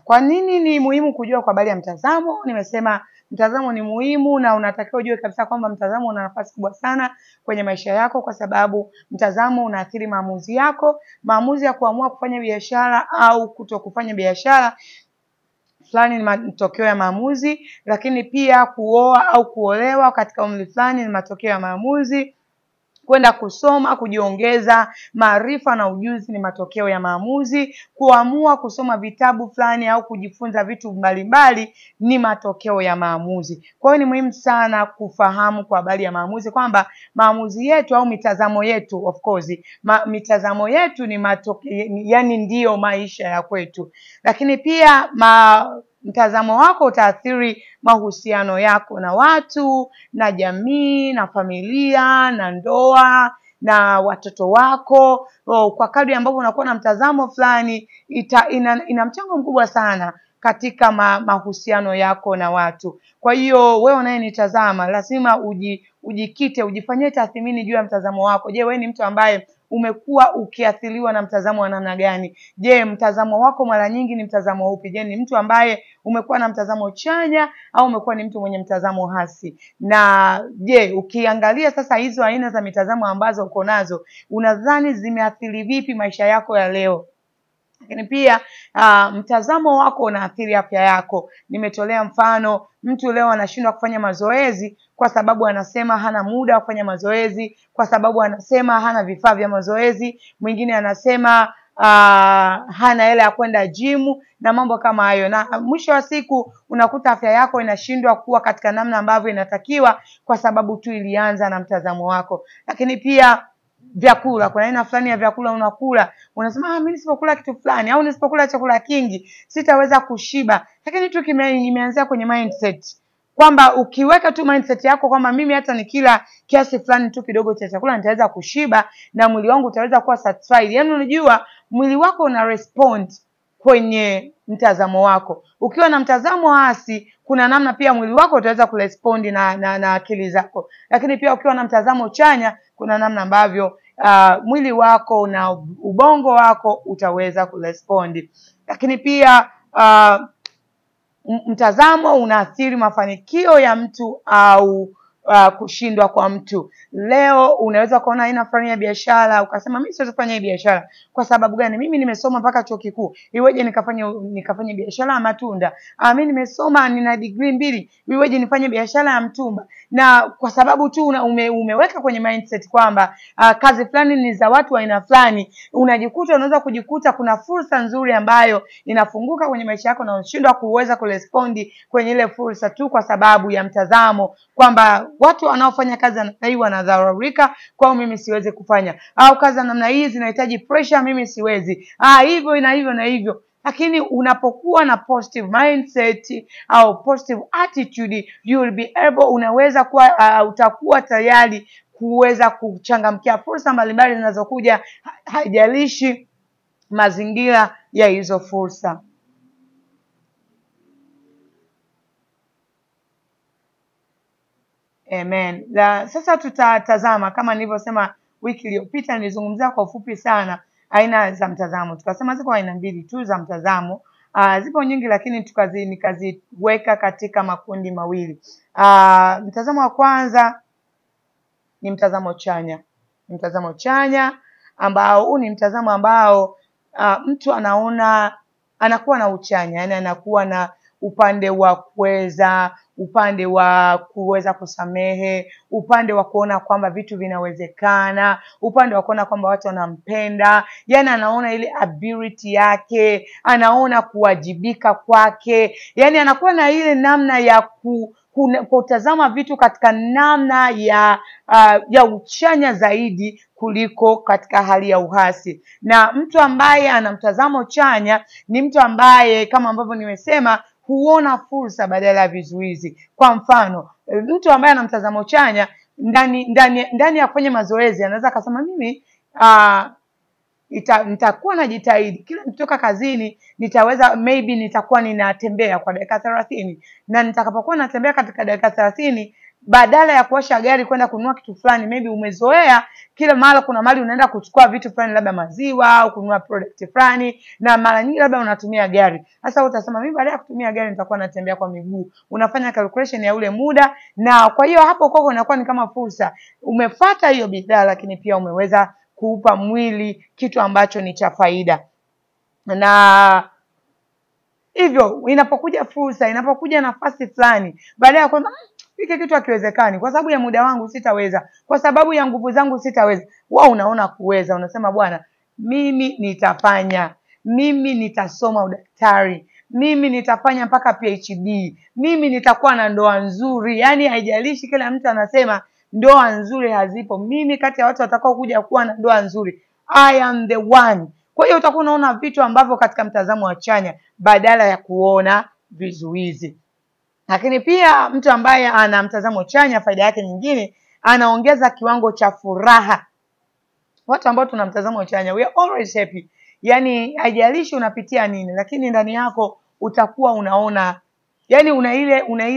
Kwa nini ni muhimu kujua kwa habari ya mtazamo? Nimesema mtazamo ni muhimu na unatakiwa ujue kabisa kwamba mtazamo una nafasi kubwa sana kwenye maisha yako, kwa sababu mtazamo unaathiri maamuzi yako. Maamuzi ya kuamua kufanya biashara au kutokufanya biashara fulani ni matokeo ya maamuzi, lakini pia kuoa au kuolewa katika umri fulani ni matokeo ya maamuzi. Kwenda kusoma, kujiongeza maarifa na ujuzi ni matokeo ya maamuzi. Kuamua kusoma vitabu fulani au kujifunza vitu mbalimbali ni matokeo ya maamuzi. Kwa hiyo ni muhimu sana kufahamu kwa habari ya maamuzi kwamba maamuzi yetu au mitazamo yetu, of course, mitazamo yetu ni matokeo, yani ndiyo maisha ya kwetu. Lakini pia mtazamo wako utaathiri mahusiano yako na watu, na jamii, na familia, na ndoa, na watoto wako. Kwa kadri ambavyo unakuwa na mtazamo fulani, ina mchango mkubwa sana katika mahusiano yako na watu. Kwa hiyo wewe unayenitazama lazima ujikite, ujifanyie tathmini juu ya mtazamo wako. Je, wewe ni mtu ambaye umekuwa ukiathiriwa na mtazamo wa namna gani? Je, mtazamo wako mara nyingi ni mtazamo upi? Je, ni mtu ambaye umekuwa na mtazamo chanya au umekuwa ni mtu mwenye mtazamo hasi? Na je, ukiangalia sasa hizo aina za mitazamo ambazo uko nazo, unadhani zimeathiri vipi maisha yako ya leo? Lakini pia mtazamo wako unaathiri afya yako. Nimetolea mfano, mtu leo anashindwa kufanya mazoezi kwa sababu anasema hana muda wa kufanya mazoezi, kwa sababu anasema hana vifaa vya mazoezi. Mwingine anasema hana hela ya kwenda jimu na mambo kama hayo. Na mwisho wa siku unakuta afya yako inashindwa kuwa katika namna ambavyo inatakiwa kwa sababu tu ilianza na mtazamo wako. Lakini pia vyakula, kuna aina fulani ya vyakula unakula, unasema mimi nisipokula kitu fulani au nisipokula chakula kingi sitaweza kushiba. Lakini tu imeanzia kwenye mindset, kwamba ukiweka tu mindset yako kwamba mimi hata nikila kiasi fulani tu kidogo cha chakula nitaweza kushiba na mwili wangu utaweza kuwa satisfied. Yaani unajua mwili wako una respond kwenye mtazamo wako. Ukiwa na mtazamo hasi, kuna namna pia mwili wako utaweza kurespond na akili zako. Lakini pia ukiwa na mtazamo chanya, kuna namna ambavyo mwili wako na ubongo wako utaweza kurespond. Lakini pia mtazamo unaathiri mafanikio ya mtu au kushindwa kwa mtu. Leo unaweza kuona aina fulani ya biashara ukasema mimi siwezi kufanya hii biashara. Kwa sababu gani? Mimi nimesoma mpaka chuo kikuu, iweje nikafanya biashara ya matunda? Mimi nimesoma, nina degree 2, iweje nifanye biashara ya mtumba? Na kwa sababu tu umeweka kwenye mindset kwamba kazi fulani ni za watu wa aina fulani, unaweza kujikuta kuna fursa nzuri ambayo inafunguka kwenye maisha yako na unashindwa kuweza kurespond kwenye ile fursa tu kwa sababu ya mtazamo kwamba watu wanaofanya kazi namna hii wanadharurika, kwa mimi siwezi kufanya, au kazi namna hii zinahitaji pressure, mimi siwezi, hivyo na hivyo na hivyo. Lakini unapokuwa na positive mindset au positive attitude, you will be able, unaweza kuwa utakuwa tayari kuweza kuchangamkia fursa mbalimbali zinazokuja, haijalishi mazingira ya hizo fursa. Amen. Sasa tutatazama, kama nilivyosema wiki iliyopita nilizungumzia kwa ufupi sana aina za mtazamo. Tukasema ziko aina mbili tu za mtazamo. Zipo nyingi lakini nikaziweka katika makundi mawili. Mtazamo wa kwanza ni mtazamo chanya. Mtazamo chanya ambao ni mtazamo ambao mtu anakuwa na uchanya, yani anakuwa na upande wa kuweza, upande wa kuweza kusamehe, upande wa kuona kwamba vitu vinawezekana, upande wa kuona kwamba watu wanampenda, yani anaona ile ability yake, anaona kuwajibika kwake, yani anakuwa na ile namna ya kutazama vitu katika namna ya uchanya zaidi kuliko katika hali ya uhasi. Na mtu ambaye ana mtazamo chanya ni mtu ambaye kama ambavyo nimesema huona fursa badala ya vizuizi. Kwa mfano, mtu ambaye ana mtazamo chanya ndani ya kufanya mazoezi anaweza akasema mimi nitakuwa najitahidi kila nitoka kazini nitakuwa ninatembea kwa dakika 30, na nitakapokuwa natembea katika dakika 30 badala ya kuosha gari kwenda kununua kitu fulani, maybe umezoea kila mara kuna mali unaenda kuchukua vitu fulani, labda maziwa au kununua product fulani, na mara nyingi labda unatumia gari. Sasa utasema mimi baada ya kutumia gari nitakuwa natembea kwa miguu. Unafanya calculation ya ule muda, na kwa hiyo hapo kwako inakuwa ni kama fursa. Umefuata hiyo bidhaa, lakini pia umeweza kuupa mwili kitu ambacho ni cha faida. Na hivyo inapokuja fursa, inapokuja nafasi fulani, baada ya kwamba hiki kitu hakiwezekani, kwa sababu ya muda wangu sitaweza, kwa sababu ya nguvu zangu sitaweza, wao unaona kuweza, unasema bwana, mimi nitafanya, mimi nitasoma udaktari, mimi nitafanya mpaka PhD, mimi nitakuwa na ndoa nzuri. Yani haijalishi kila mtu anasema ndoa nzuri hazipo, mimi kati ya watu watakao kuja kuwa na ndoa nzuri, I am the one. Kwa hiyo utakuwa unaona vitu ambavyo katika mtazamo wa chanya badala ya kuona vizuizi. Lakini pia mtu ambaye ana mtazamo chanya, faida yake nyingine, anaongeza kiwango cha furaha. Watu ambao tuna mtazamo chanya, we are always happy. Yani haijalishi unapitia nini, lakini ndani yako utakuwa unaona, yani una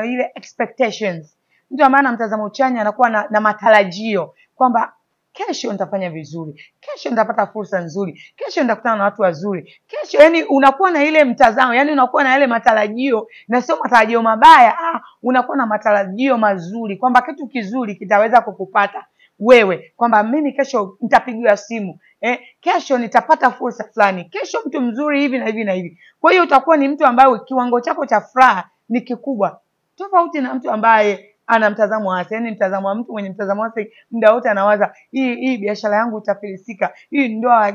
ile expectations. Mtu ambaye ana mtazamo chanya anakuwa na matarajio kwamba kesho nitafanya vizuri, kesho nitapata fursa nzuri, kesho nitakutana na watu wazuri, kesho, yani unakuwa na ile mtazamo, yani unakuwa na yale matarajio, na sio matarajio mabaya, unakuwa na matarajio mazuri kwamba kitu kizuri kitaweza kukupata wewe, kwamba mimi kesho nitapigiwa simu, kesho nitapata fursa fulani, kesho mtu mzuri hivi na hivi na hivi. Kwa hiyo utakuwa ni mtu ambaye kiwango chako cha furaha ni kikubwa, tofauti na mtu ambaye ana mtazamo hasi. Yani mtazamo wa mtu mwenye mtazamo hasi, muda wote anawaza hii biashara yangu itafilisika, hii ndoa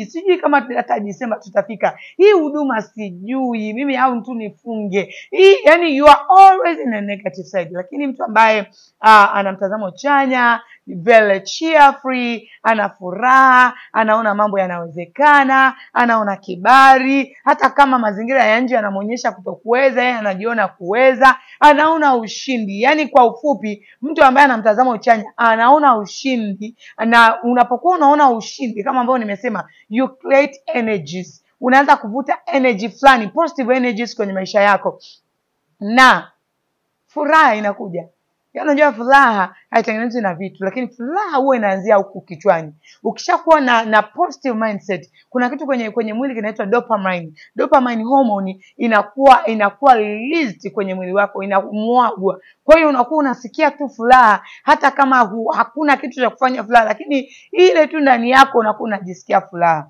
sijui kama hata Desemba tutafika, hii huduma sijui mimi au tu nifunge hii. Yani you are always in a negative side. Lakini mtu ambaye ana mtazamo chanya, very cheerful, ana furaha, anaona mambo yanawezekana, anaona kibali, hata kama mazingira ya nje yanamuonyesha kutokuweza, yeye anajiona kuweza, anaona ushindi. Yani kwa ufupi, mtu ambaye ana mtazamo chanya anaona ushindi, na unapokuwa unaona ushindi kama ambavyo nimesema, you create energies. Unaanza kuvuta energy fulani, positive energies kwenye maisha yako, na furaha inakuja. Unajua furaha haitengenezwi na vitu, lakini furaha huwa inaanzia huku kichwani. Ukishakuwa na positive mindset, kuna kitu kwenye mwili kinaitwa dopamine. Dopamine hormone inakuwa released kwenye mwili wako, inamwagwa. Kwa hiyo unakuwa unasikia tu furaha, hata kama hakuna kitu cha kufanya furaha, lakini ile tu ndani yako unakuwa unajisikia furaha.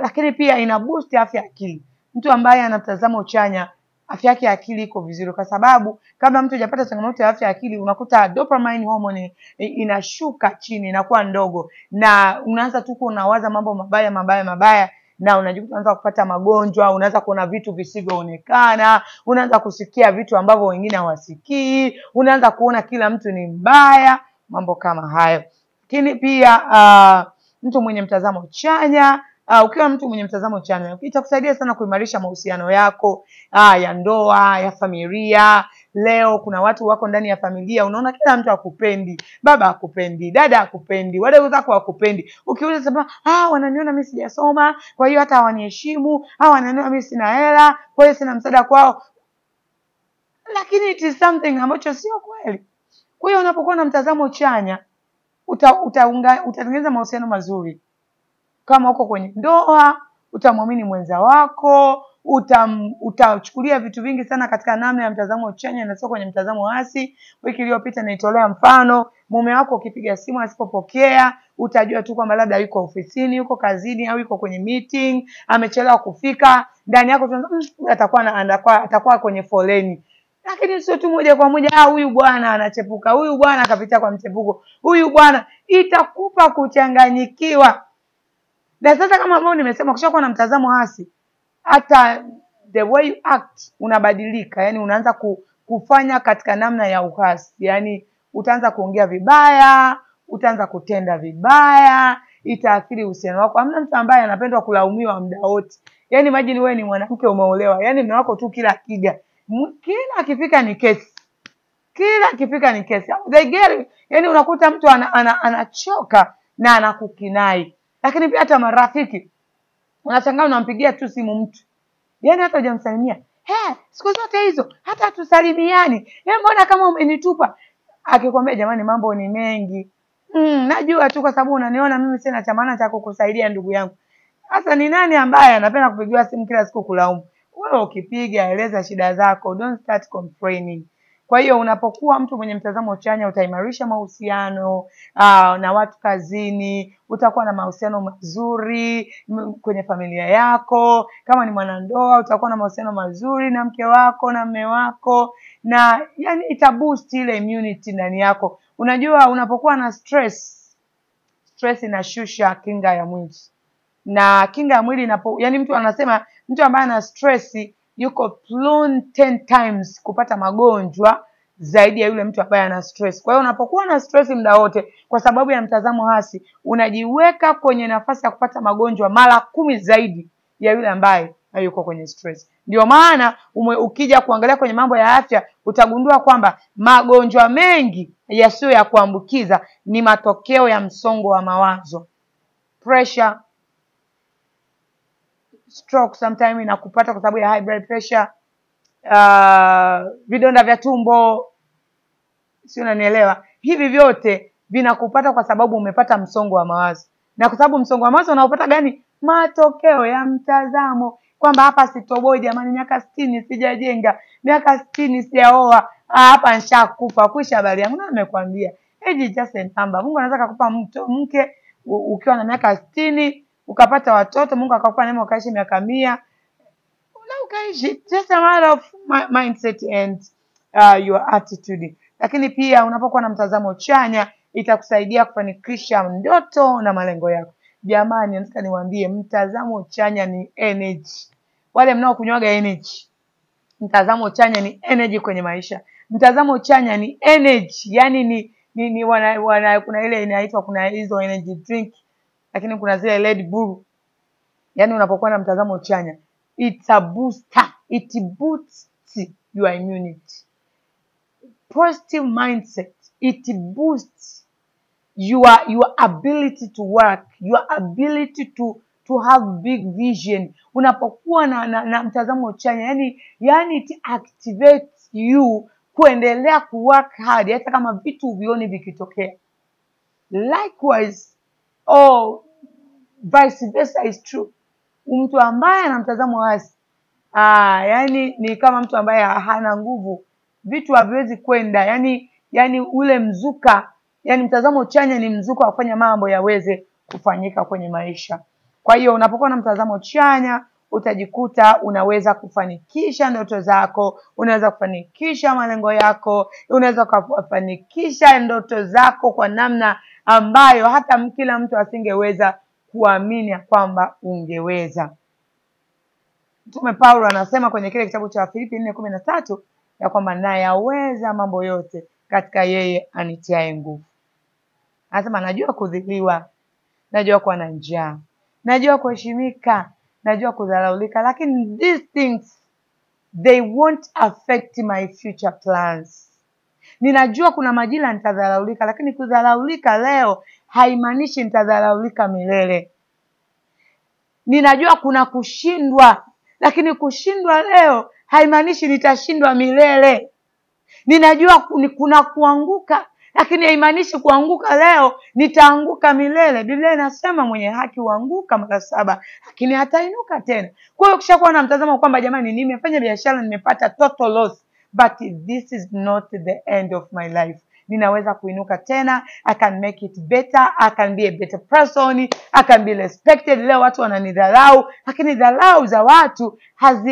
Lakini pia ina boost afya ya akili. Mtu ambaye ana mtazamo chanya, afya yake ya akili iko vizuri, kwa sababu kabla mtu hajapata changamoto ya afya ya akili, unakuta dopamine hormone inashuka chini, inakuwa ndogo, na unaanza tu kuwaza mambo mabaya, na unajikuta unaanza kupata magonjwa, unaanza kuona vitu visivyoonekana, unaanza kusikia vitu ambavyo wengine hawasikii, unaanza kuona kila mtu ni mbaya, mambo kama hayo. Lakini pia mtu mwenye mtazamo chanya, ukiwa mtu mwenye mtazamo chanya, itakusaidia sana kuimarisha mahusiano yako ya ndoa, ya familia. Leo kuna watu wako ndani ya familia, unaona kila mtu hakupendi, baba hakupendi, dada hakupendi, wadogo zako hakupendi. Ukiuliza sema wananiona mimi sijasoma, kwa hiyo hata hawaniheshimu, wananiona mimi sina hela, kwa hiyo sina msaada kwao. Lakini it is something ambacho sio kweli. Kwa hiyo unapokuwa na mtazamo chanya, utatengeneza mahusiano mazuri. Kama uko kwenye ndoa, utamwamini mwenza wako, utachukulia vitu vingi sana katika namna ya mtazamo chanya na sio kwenye mtazamo hasi. Wiki iliyopita nilitolea mfano, mume wako ukipiga simu asipopokea, utajua tu kwamba labda yuko ofisini, yuko kazini, au yuko kwenye meeting, amechelewa kufika. Ndani yako atakuwa kwenye foleni. Lakini sio tu moja kwa moja huyu bwana anachepuka, huyu bwana akapita kwa mchepuko, huyu bwana, itakupa kuchanganyikiwa. Na sasa kama ambao nimesema, ukishakuwa na mtazamo hasi, hata the way you act unabadilika. Yani unaanza kufanya katika namna ya uhasi. Yani utaanza kuongea vibaya, utaanza kutenda vibaya, itaathiri uhusiano wako. Hamna mtu ambaye anapendwa kulaumiwa muda wote. Yani imagine wewe ni mwanamke umeolewa, yani mume wako tu kila akifika ni kesi. Kila akifika ni kesi. Yani unakuta mtu anachoka na anakukinai. Lakini pia hata marafiki, unashangaa unampigia tu simu mtu, yani hata hujamsalimia, Siku zote hizo hata tusalimiani. Mbona kama umenitupa? Akikwambia jamani mambo ni mengi. Najua tu kwa sababu unaniona mimi sina cha maana cha kukusaidia ndugu yangu. Sasa ni nani ambaye anapenda kupigiwa simu kila siku kulaumu? Wewe ukipiga eleza shida zako, don't start complaining. Kwa hiyo unapokuwa mtu mwenye mtazamo chanya utaimarisha mahusiano na watu kazini, utakuwa na mahusiano mazuri kwenye familia yako, kama ni mwanandoa utakuwa na mahusiano mazuri na mke wako na mume wako, na yani itaboost ile immunity ndani yako. Unajua unapokuwa na stress inashusha kinga ya mwili. Na kinga ya mwili yani mtu anasema mtu ambaye ana stress yuko prone 10 times kupata magonjwa zaidi ya yule mtu ambaye ana stress. Kwa hiyo unapokuwa na stress muda wote kwa sababu ya mtazamo hasi, unajiweka kwenye nafasi ya kupata magonjwa mara 10 zaidi ya yule ambaye hayuko kwenye stress. Ndio maana ukija kuangalia kwenye mambo ya afya utagundua kwamba magonjwa mengi yasiyo ya kuambukiza ni matokeo ya msongo wa mawazo. Pressure, stroke sometimes inakupata kwa sababu ya high blood pressure, vidonda vya tumbo, si unanielewa? Hivi vyote vinakupata kwa sababu umepata msongo wa mawazo. Na kwa sababu msongo wa mawazo unaopata gani? Matokeo ya mtazamo. Kwamba hapa sitoboi jamani, miaka 60 sijajenga, miaka 60 sijaoa, hapa nishakufa, kuisha habari yangu. Na nimekwambia, age is just a number. Mungu anaweza kukupa mke ukiwa na miaka 60, ukapata watoto, Mungu akakupa neema ukaishi miaka 100. Na ukaishi, just a matter of mindset and your attitude. Lakini pia unapokuwa na mtazamo chanya itakusaidia kufanikisha ndoto na malengo yako. Jamani, nataka niwaambie mtazamo chanya ni energy. Wale mnaokunywaga energy, mtazamo chanya ni energy kwenye maisha. Mtazamo chanya ni energy, yani ni kuna ile inaitwa, kuna hizo energy drink, lakini kuna zile Red Bull. Yani unapokuwa na mtazamo chanya, it's a booster, it boosts your immunity. Positive mindset, it boosts your ability to work, your ability to have big vision. Unapokuwa na mtazamo chanya, yani it activates you kuendelea kuwork hard hata kama vitu vioni vikitokea. Likewise, vice versa is true. Mtu ambaye ana mtazamo hasi, yani ni kama mtu ambaye hana nguvu, vitu haviwezi kwenda, yani ule mzuka, yani mtazamo chanya ni mzuka wa kufanya mambo yaweze kufanyika kwenye maisha. Kwa hiyo unapokuwa na mtazamo chanya utajikuta unaweza kufanikisha ndoto zako, unaweza kufanikisha malengo yako, unaweza kufanikisha ndoto zako kwa namna ambayo hata kila mtu asingeweza kuamini kwamba ungeweza. Mtume Paulo anasema kwenye kile kitabu cha Filipi 4:13 ya kwamba nayaweza mambo yote katika yeye anitiaye nguvu. Anasema najua kudhiliwa, najua kuwa na njaa, najua kuheshimika, najua kudharaulika, lakini these things they won't affect my future plans. Ninajua kuna majira nitadharaulika, lakini kudharaulika leo haimaanishi nitadharaulika milele. Ninajua kuna kushindwa, lakini kushindwa leo haimaanishi nitashindwa milele. Ninajua kuna kuanguka, lakini haimaanishi kuanguka leo nitaanguka milele. Biblia inasema mwenye haki huanguka mara 7 lakini hatainuka tena. Kwa hiyo ukishakuwa na mtazamo kwamba jamani, nimefanya biashara nimepata total loss, but this is not the end of my life. Ninaweza kuinuka tena, I can make it better, I can be a better person, I can be respected. Leo watu wananidharau, lakini dharau za watu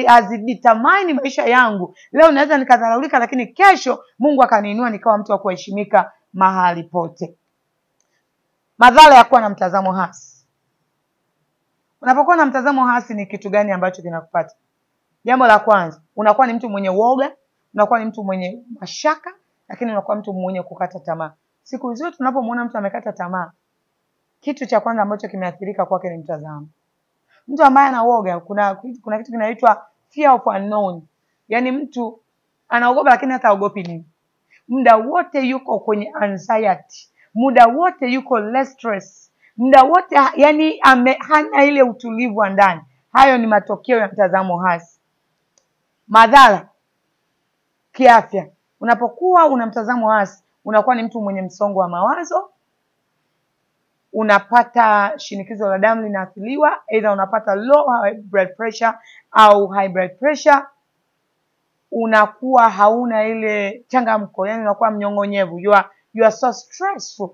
hazidetermine maisha yangu. Leo naweza nikadharaulika, lakini kesho Mungu akaniinua nikawa mtu wa kuheshimika mahali pote. Madhara ya kuwa na mtazamo hasi. Unapokuwa na mtazamo hasi ni kitu gani ambacho kinakupata? Jambo la kwanza, unakuwa ni mtu mwenye uoga, unakuwa ni mtu mwenye mashaka, lakini unakuwa mtu mwenye kukata tamaa. Siku zote tunapomwona mtu amekata tamaa, kitu cha kwanza ambacho kimeathirika kwake ni mtazamo. Mtu ambaye ana uoga, kuna kitu kinaitwa fear of unknown. Yani mtu anaogopa lakini hata haogopi nini. Muda wote yuko kwenye anxiety, muda wote yuko less stress, muda wote yani hana ile utulivu wa ndani. Hayo ni matokeo ya mtazamo hasi. Madhara kiafya, unapokuwa una mtazamo hasi, unakuwa ni mtu mwenye msongo wa mawazo, unapata shinikizo la damu linaathiriwa, either unapata low blood pressure au high blood pressure, unakuwa hauna ile changamko, yani unakuwa mnyong'onyevu, you are so stressful.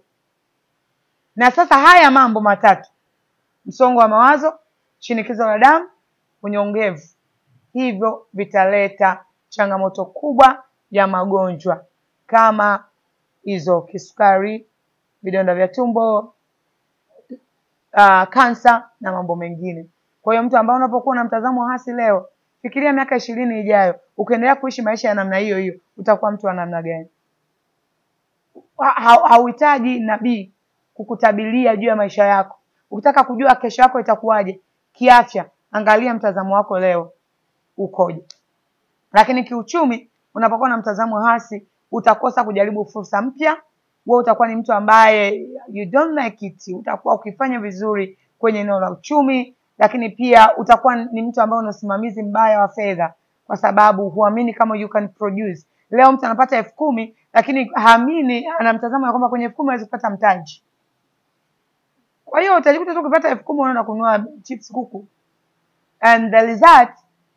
Na sasa haya mambo matatu, msongo wa mawazo, shinikizo la damu, unyongevu, hivyo vitaleta changamoto kubwa ya magonjwa kama hizo: kisukari, vidonda vya tumbo, kansa na mambo mengine. Kwa hiyo mtu ambaye unapokuwa na mtazamo hasi leo, fikiria miaka 20 ijayo, ukiendelea kuishi maisha ya namna hiyo hiyo, utakuwa mtu wa namna gani? Hauhitaji nabii kukutabilia juu ya maisha yako. Ukitaka kujua kesho yako itakuwaje kiafya, angalia mtazamo wako leo ukoje. Lakini kiuchumi, unapokuwa na mtazamo hasi, utakosa kujaribu fursa mpya. Wewe utakuwa ni mtu ambaye you don't like it. Utakuwa ukifanya vizuri kwenye eneo la uchumi, lakini pia utakuwa ni mtu ambaye una usimamizi mbaya wa fedha, kwa sababu huamini kama you can produce. Leo mtu anapata 10,000 lakini haamini, ana mtazamo kwamba kwenye 10,000 hawezi kupata mtaji. Kwa hiyo utajikuta tu ukipata 10,000 unaenda kununua chips kuku. And the result,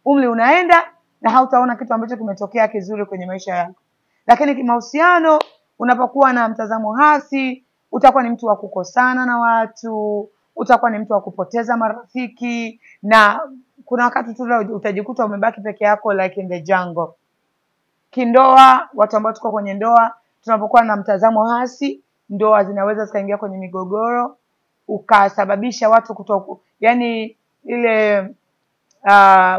umri unaenda na hautaona kitu ambacho kimetokea kizuri kwenye maisha yako. Lakini kimahusiano, unapokuwa na mtazamo hasi, utakuwa ni mtu wa kukosana na watu, utakuwa ni mtu wa kupoteza marafiki, na kuna wakati tu utajikuta umebaki peke yako like in the jungle. Kindoa, watu ambao tuko kwenye ndoa, tunapokuwa na mtazamo hasi, ndoa zinaweza zikaingia kwenye migogoro, ukasababisha watu yani ile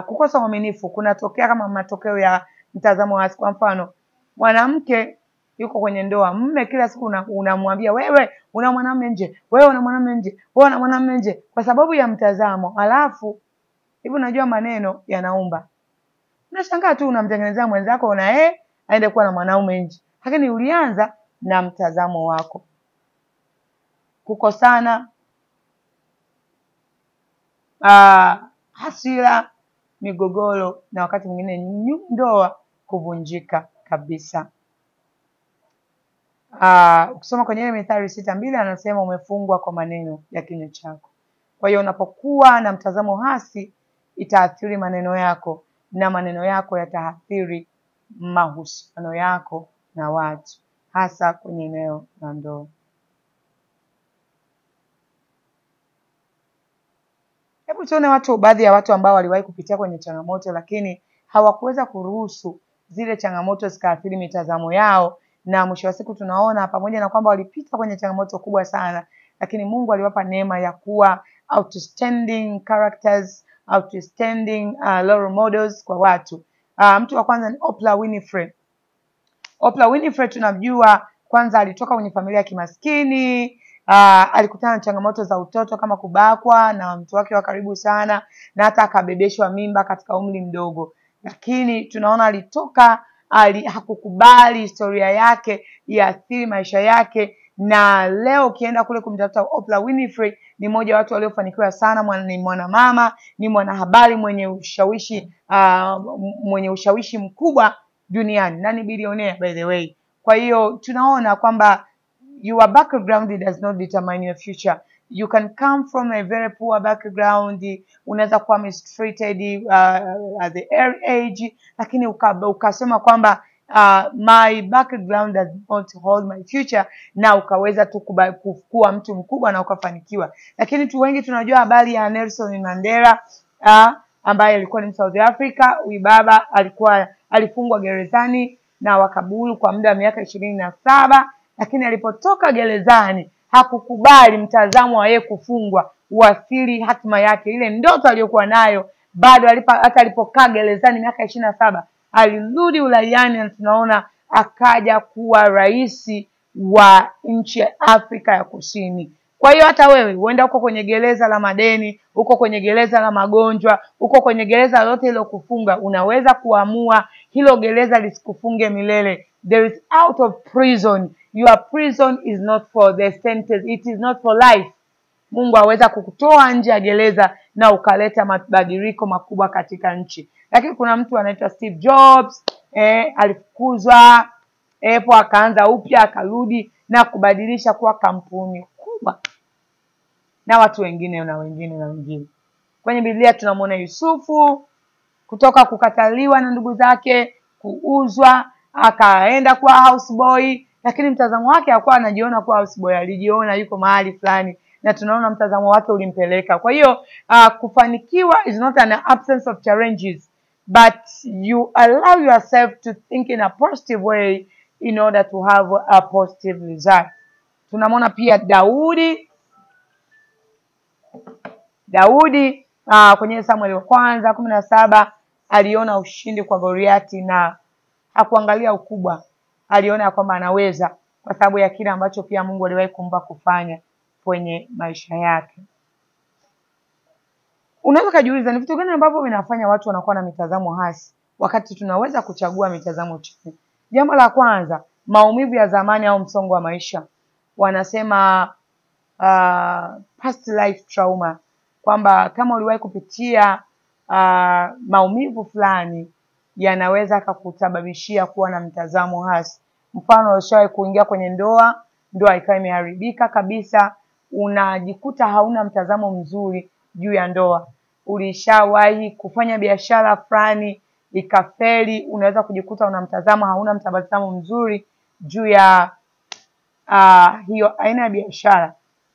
kukosa uaminifu kunatokea kama matokeo ya mtazamo hasi. Kwa mfano, mwanamke yuko kwenye ndoa, mume kila siku unamwambia wewe una mwanamume nje, wewe una mwanamume nje, wewe una mwanamume nje, kwa sababu ya mtazamo. Alafu hivi unajua maneno yanaumba. Unashangaa tu unamtengenezea mwenzako na aende kuwa na mwanaume nje, lakini ulianza na mtazamo wako. Kukosana, hasira, migogoro, na wakati mwingine ndoa kuvunjika kabisa. Ukisoma kwenye ile Mithali 6:2 anasema umefungwa kwa maneno ya kinywa chako. Kwa hiyo unapokuwa na mtazamo hasi, itaathiri maneno yako, na maneno yako yataathiri mahusiano yako na watu, hasa kwenye eneo la ndoa. Hebu tuone baadhi ya watu ambao waliwahi kupitia kwenye changamoto, lakini hawakuweza kuruhusu zile changamoto zikaathiri mitazamo yao, na mwisho wa siku tunaona pamoja na kwamba walipita kwenye changamoto kubwa sana, lakini Mungu aliwapa neema ya kuwa outstanding characters, outstanding role models kwa watu. Mtu wa kwanza ni Oprah Winfrey. Oprah Winfrey tunamjua, kwanza alitoka kwenye familia ya kimaskini. Alikutana na changamoto za utoto kama kubakwa na mtu wake wa karibu sana, na hata akabebeshwa mimba katika umri mdogo. Lakini tunaona alitoka, hakukubali historia yake iathiri maisha yake, na leo ukienda kule kumtafuta Oprah Winfrey, ni mmoja wa watu waliofanikiwa sana, ni mwanamama, ni mwanahabari mwenye ushawishi mkubwa duniani, na ni bilionea by the way. Kwa hiyo tunaona kwamba your background does not determine your future. You can come from a very poor background, unaweza kuwa mistreated at the early age, lakini ukasema kwamba my background does not hold my future, na ukaweza tu kuwa mtu mkubwa na ukafanikiwa. Lakini tu wengi tunajua habari ya Nelson Mandela, ambaye alikuwa ni South Africa. Huyu baba alifungwa gerezani na wakabulu kwa muda wa miaka 27, lakini alipotoka gerezani hakukubali mtazamo wa yeye kufungwa uathiri hatima yake. Ile ndoto aliyokuwa nayo bado hata alipokaa gerezani miaka 27, alirudi uraiani, na tunaona akaja kuwa rais wa nchi ya Afrika ya Kusini. Kwa hiyo hata wewe huenda uko kwenye gereza la madeni, uko kwenye gereza la magonjwa, uko kwenye gereza lolote hilo kufunga, unaweza kuamua hilo gereza lisikufunge milele. There is out of prison. Your prison is not for the sentence. It is not for life. Mungu aweza kukutoa nje ya gereza na ukaleta mabadiliko makubwa katika nchi. Lakini kuna mtu anaitwa Steve Jobs, alifukuzwa, Apple akaanza upya, akarudi na kubadilisha kuwa kampuni kubwa, na watu wengine na wengine na wengine. Kwenye Biblia tunamwona Yusufu kutoka kukataliwa na ndugu zake, kuuzwa, akaenda kuwa houseboy, lakini mtazamo wake hakuwa anajiona kuwa houseboy, alijiona yuko mahali fulani, na tunaona mtazamo wake ulimpeleka. Kwa hiyo kufanikiwa is not an absence of challenges, but you allow yourself to think in a positive way in order to have a positive result. Tunamwona pia Daudi kwenye Samueli wa kwanza 17 aliona ushindi kwa Goliati na hakuangalia ukubwa. Aliona kwamba anaweza kwa sababu ya kile ambacho pia Mungu aliwahi kumpa kufanya kwenye maisha yake. Unaweza kujiuliza ni vitu gani ambavyo vinafanya watu wanakuwa na mitazamo hasi wakati tunaweza kuchagua mitazamo chanya. Jambo la kwanza, maumivu ya zamani au msongo wa maisha. Wanasema past life trauma, kwamba kama uliwahi kupitia maumivu fulani yanaweza kukusababishia kuwa na mtazamo hasi. Mfano, ulishawahi kuingia kwenye ndoa ikawa imeharibika kabisa, unajikuta hauna mtazamo mzuri juu ya ndoa. Ulishawahi kufanya biashara fulani ikafeli, unaweza kujikuta hauna mtazamo mzuri juu ya hiyo aina ya biashara.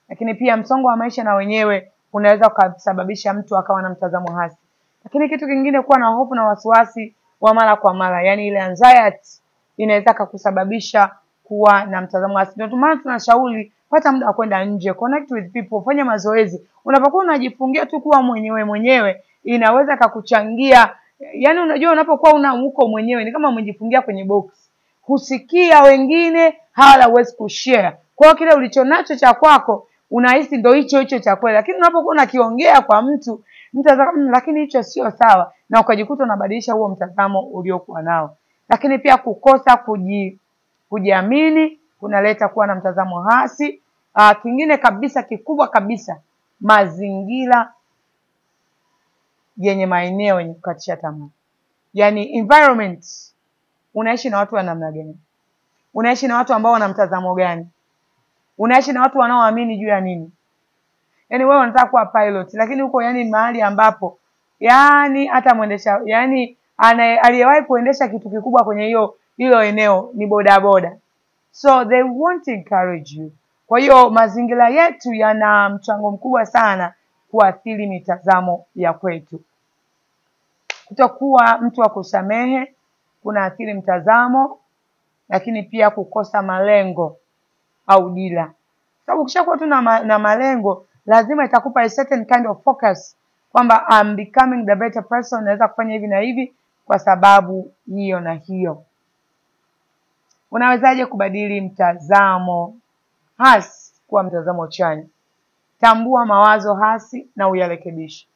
Lakini pia msongo wa maisha na wenyewe unaweza kusababisha mtu akawa na mtazamo hasi. Lakini kitu kingine, kuwa na hofu na wasiwasi wa mara kwa mara, yani ile anxiety, inaweza kukusababisha kuwa na mtazamo hasi. Ndio maana tunashauri pata muda wa kwenda nje, connect with people, fanya mazoezi. Unapokuwa unajifungia tu kuwa mwenyewe, inaweza kukuchangia. Yani unajua unapokuwa uko mwenyewe ni kama umejifungia kwenye box. Husikia wengine, hawawezi kushare. Kwa hiyo kile ulichonacho cha kwako unahisi ndio hicho cha kweli. Lakini unapokuwa unakiongea kwa mtu lakini hicho sio sawa, na ukajikuta unabadilisha huo mtazamo uliokuwa nao. Lakini pia kukosa kujiamini kunaleta kuwa na mtazamo hasi. Kingine kabisa, kikubwa kabisa, mazingira yenye maeneo yenye kukatisha tamaa. Yani environment. Unaishi na watu wa namna gani? Unaishi na watu ambao wana mtazamo gani? Unaishi na watu wanaoamini juu ya nini? Yani wewe unataka kuwa pilot, lakini uko mahali ambapo hata muendesha aliyewahi kuendesha kitu kikubwa kwenye hilo eneo ni bodaboda. So they won't encourage you. Kwa hiyo mazingira yetu yana mchango mkubwa sana kuathiri mitazamo ya kwetu. Kutokuwa mtu wa kusamehe kunaathiri mtazamo, lakini pia kukosa malengo au dira. Sababu ukishakuwa tu na malengo, lazima itakupa a certain kind of focus kwamba I'm becoming the better person, naweza kufanya hivi na hivi kwa sababu hiyo na hiyo. Unawezaje kubadili mtazamo hasi kuwa mtazamo chanya? Tambua mawazo hasi na uyarekebishe.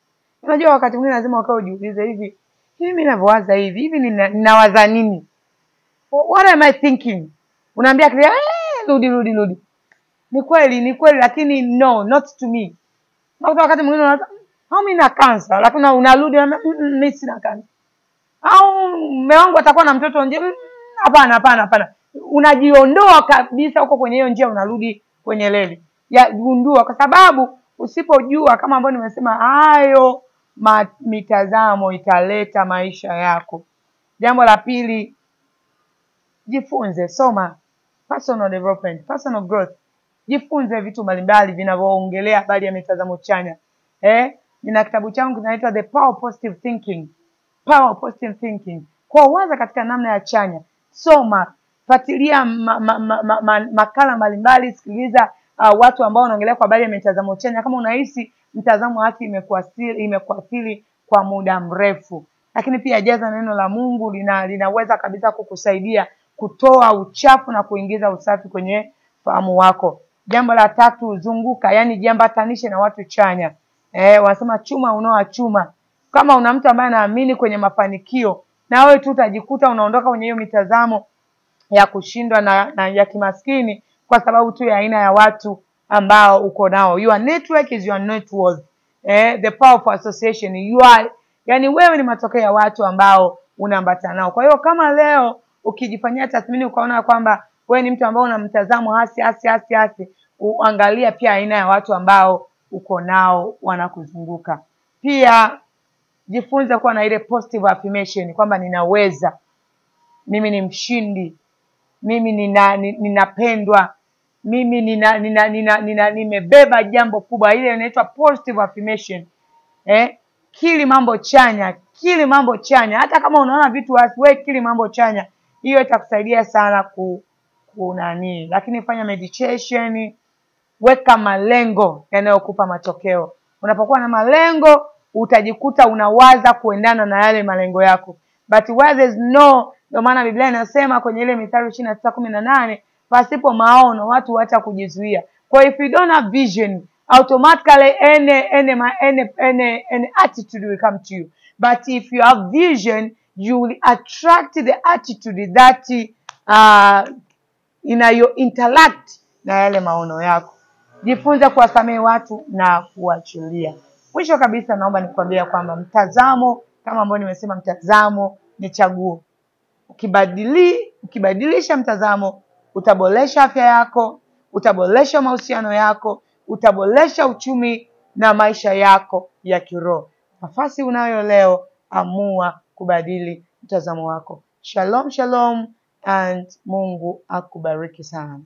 Unajua wakati mwingine lazima ukae ujiulize, hivi mimi ninavyowaza hivi ninawaza nini? What am I thinking? Unaambia kile rudi. Ni kweli lakini no, not to me. Na wakati mwingine unawaza mimi na cancer, lakini unarudi mimi sina cancer. Au mume wangu atakuwa na mtoto nje. Hapana. Unajiondoa kabisa huko kwenye hiyo njia, unarudi kwenye leli. Gundua, kwa sababu usipojua kama ambavyo nimesema hayo mitazamo italeta maisha yako. Jambo la pili, jifunze, soma, personal development, personal growth. Jifunze vitu mbalimbali vinavyoongelea habari ya mitazamo chanya. Nina kitabu changu kinaitwa The Power of Positive Thinking. Power of Positive Thinking. Kwa waza katika namna ya chanya. Soma, fuatilia makala mbalimbali, sikiliza watu ambao wanaongelea kwa habari ya mitazamo chanya kama unahisi mtazamo hasi imekuathiri kwa muda mrefu. Lakini pia jaza neno la Mungu, linaweza kabisa kukusaidia kutoa uchafu na kuingiza usafi kwenye fahamu wako. Jambo la tatu, zunguka, jiambatanishe na watu chanya. Wanasema chuma unoa chuma. Kama una mtu ambaye anaamini kwenye mafanikio, na wewe tu utajikuta unaondoka kwenye hiyo mitazamo ya kushindwa na ya kimaskini kwa sababu tu ya aina ya watu ambao uko nao. Your network is your net worth. The power of association. Yani wewe ni matokeo ya watu ambao unaambatana nao. Kwa hiyo kama leo ukijifanyia tathmini ukaona kwamba wewe ni mtu ambao una mtazamo hasi, uangalia pia aina ya watu ambao uko nao wanakuzunguka. Pia jifunze kuwa na ile positive affirmation kwamba ninaweza, mimi ni mshindi, mimi ninapendwa, mimi nimebeba jambo kubwa. Ile inaitwa positive affirmation. Kili mambo chanya. Hata kama unaona vitu hasi, wewe kili mambo chanya. Hiyo itakusaidia sana lakini fanya meditation, weka malengo yanayokupa matokeo. Unapokuwa na malengo, utajikuta unawaza kuendana na yale malengo yako. But where there's ndio maana Biblia inasema kwenye ile Mithali 29:18, pasipo maono watu waacha kujizuia. Kwa if you don't have vision, automatically any attitude will come to you. But if you have vision, you will attract the attitude that interact na yale maono yako. Jifunze kuwasamehe watu na kuachilia. Mwisho kabisa naomba nikwambie kwamba mtazamo, kama ambavyo nimesema, mtazamo ni chaguo. Ukibadilisha mtazamo, utaboresha afya yako, utaboresha mahusiano yako, utaboresha uchumi na maisha yako ya kiroho. Nafasi unayo leo, amua kubadili mtazamo wako. Shalom, and Mungu akubariki sana.